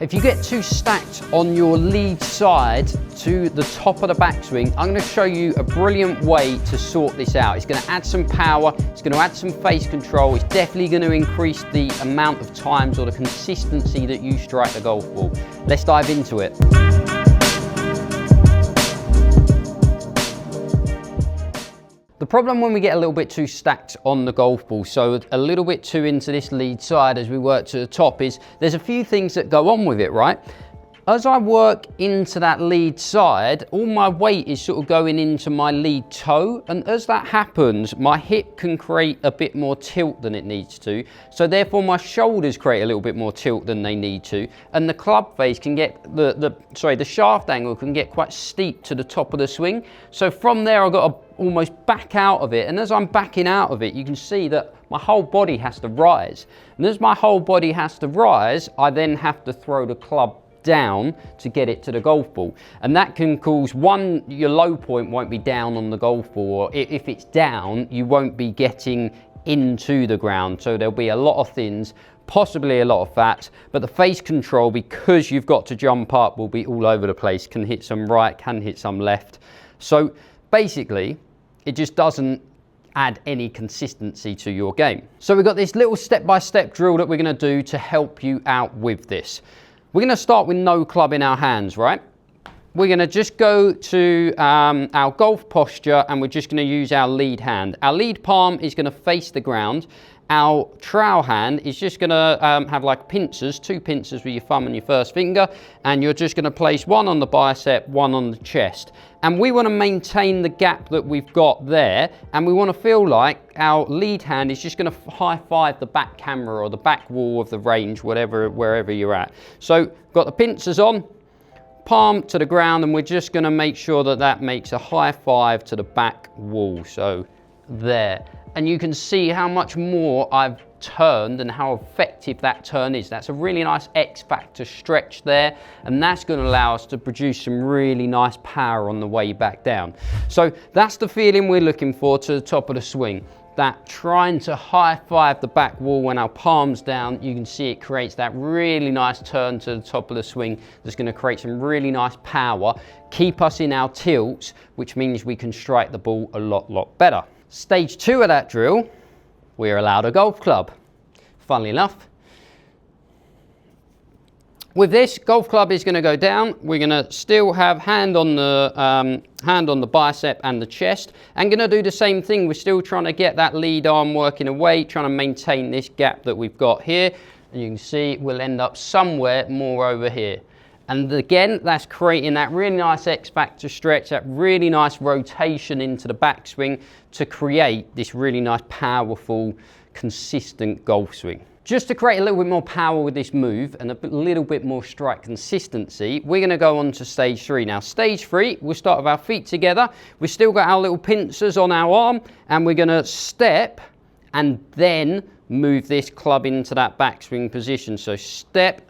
If you get too stacked on your lead side to the top of the backswing, I'm going to show you a brilliant way to sort this out. It's going to add some power, it's going to add some face control, it's definitely going to increase the amount of times or the consistency that you strike the golf ball. Let's dive into it. The problem when we get a little bit too stacked on the golf ball, so a little bit too into this lead side as we work to the top, is there's a few things that go on with it, right? As I work into that lead side, all my weight is sort of going into my lead toe, and as that happens, my hip can create a bit more tilt than it needs to, so therefore my shoulders create a little bit more tilt than they need to, and the club face can get, the shaft angle can get quite steep to the top of the swing. So from there I've got to almost back out of it, and as I'm backing out of it, you can see that my whole body has to rise, and as my whole body has to rise, I then have to throw the club down to get it to the golf ball, and that can cause, one, your low point won't be down on the golf ball, or if it's down, you won't be getting into the ground, so there'll be a lot of thins, possibly a lot of fat, but the face control, because you've got to jump up, will be all over the place, can hit some right, can hit some left. So basically it just doesn't add any consistency to your game. So we've got this little step-by-step drill that we're going to do to help you out with this. We're going to start with no club in our hands, right? We're going to just go to our golf posture, and we're just going to use our lead hand. Our lead palm is going to face the ground. Our trowel hand is just going to have like pincers, two pincers with your thumb and your first finger, and you're just going to place one on the bicep, one on the chest. And we want to maintain the gap that we've got there, and we want to feel like our lead hand is just going to high-five the back camera or the back wall of the range, wherever you're at. So got the pincers on, palm to the ground, and we're just going to make sure that that makes a high five to the back wall. So there. And you can see how much more I've turned and how effective that turn is. That's a really nice X factor stretch there, and that's going to allow us to produce some really nice power on the way back down. So that's the feeling we're looking for to the top of the swing. That trying to high-five the back wall when our palms down, you can see it creates that really nice turn to the top of the swing that's going to create some really nice power, keep us in our tilts, which means we can strike the ball a lot better. Stage 2 of that drill, we're allowed a golf club. Funnily enough, with this, golf club is going to go down. We're going to still have hand on the bicep and the chest, and going to do the same thing. We're still trying to get that lead arm working away, trying to maintain this gap that we've got here. And you can see we'll end up somewhere more over here. And again, that's creating that really nice X factor stretch, that really nice rotation into the backswing to create this really nice, powerful, consistent golf swing. Just to create a little bit more power with this move and a little bit more strike consistency, we're going to go on to stage 3. Now, stage 3, we'll start with our feet together. We've still got our little pincers on our arm, and we're going to step and then move this club into that backswing position. So step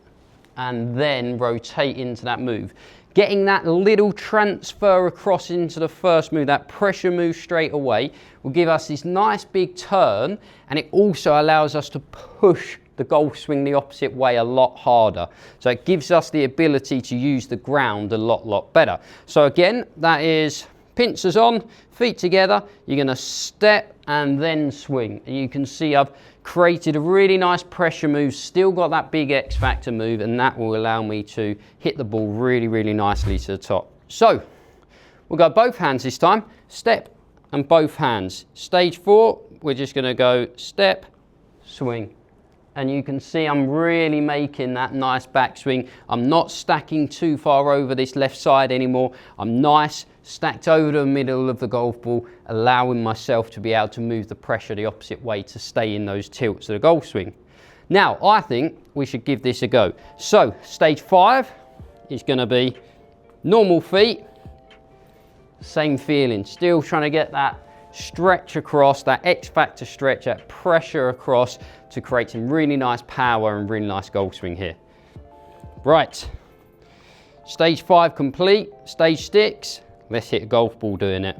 and then rotate into that move. Getting that little transfer across into the first move, that pressure move straight away, will give us this nice big turn, and it also allows us to push the golf swing the opposite way a lot harder. So it gives us the ability to use the ground a lot better. So again, that is pincers on, feet together, you're going to step and then swing. And you can see I've created a really nice pressure move, still got that big X factor move, and that will allow me to hit the ball really nicely to the top. So we'll go both hands this time, step and both hands. Stage 4, we're just going to go step, swing. And you can see I'm really making that nice backswing. I'm not stacking too far over this left side anymore. I'm nice, stacked over the middle of the golf ball, allowing myself to be able to move the pressure the opposite way to stay in those tilts of the golf swing. Now, I think we should give this a go. So, stage 5 is going to be normal feet, same feeling, still trying to get that stretch across, that X factor stretch, that pressure across to create some really nice power and really nice golf swing here. Right, stage 5 complete, stage 6, let's hit a golf ball doing it.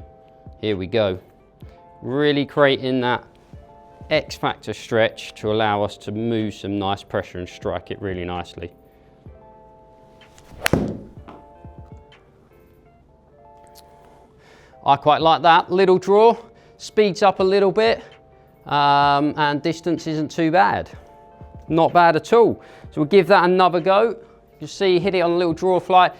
Here we go. Really creating that X factor stretch to allow us to move some nice pressure and strike it really nicely. I quite like that. Little draw, speeds up a little bit, and distance isn't too bad. Not bad at all. So we'll give that another go. You see, hit it on a little draw flight.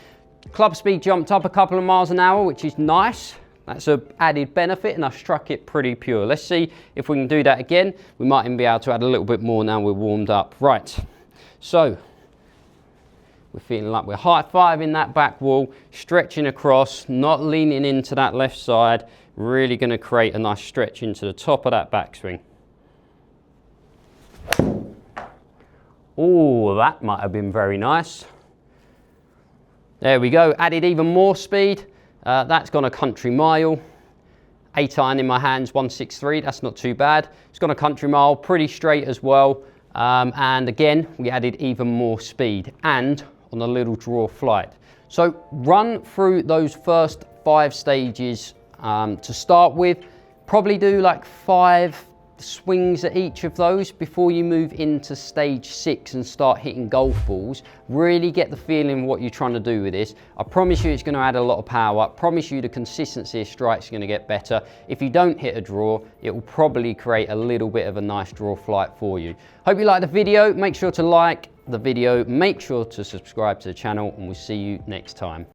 Club speed jumped up a couple of miles an hour, which is nice. That's an added benefit, and I struck it pretty pure. Let's see if we can do that again. We might even be able to add a little bit more now we're warmed up. Right, so we're feeling like we're high-fiving that back wall, stretching across, not leaning into that left side, really going to create a nice stretch into the top of that backswing. Oh, that might have been very nice. There we go, added even more speed. That's gone a country mile. 8 iron in my hands, 163, that's not too bad. It's gone a country mile, pretty straight as well. And again, we added even more speed and on a little draw flight. So run through those first 5 stages to start with. Probably do like 5 swings at each of those before you move into stage 6 and start hitting golf balls. Really get the feeling of what you're trying to do with this. I promise you it's going to add a lot of power. I promise you the consistency of strikes is going to get better. If you don't hit a draw, it will probably create a little bit of a nice draw flight for you. Hope you like the video. Make sure to like the video, make sure to subscribe to the channel, and we'll see you next time.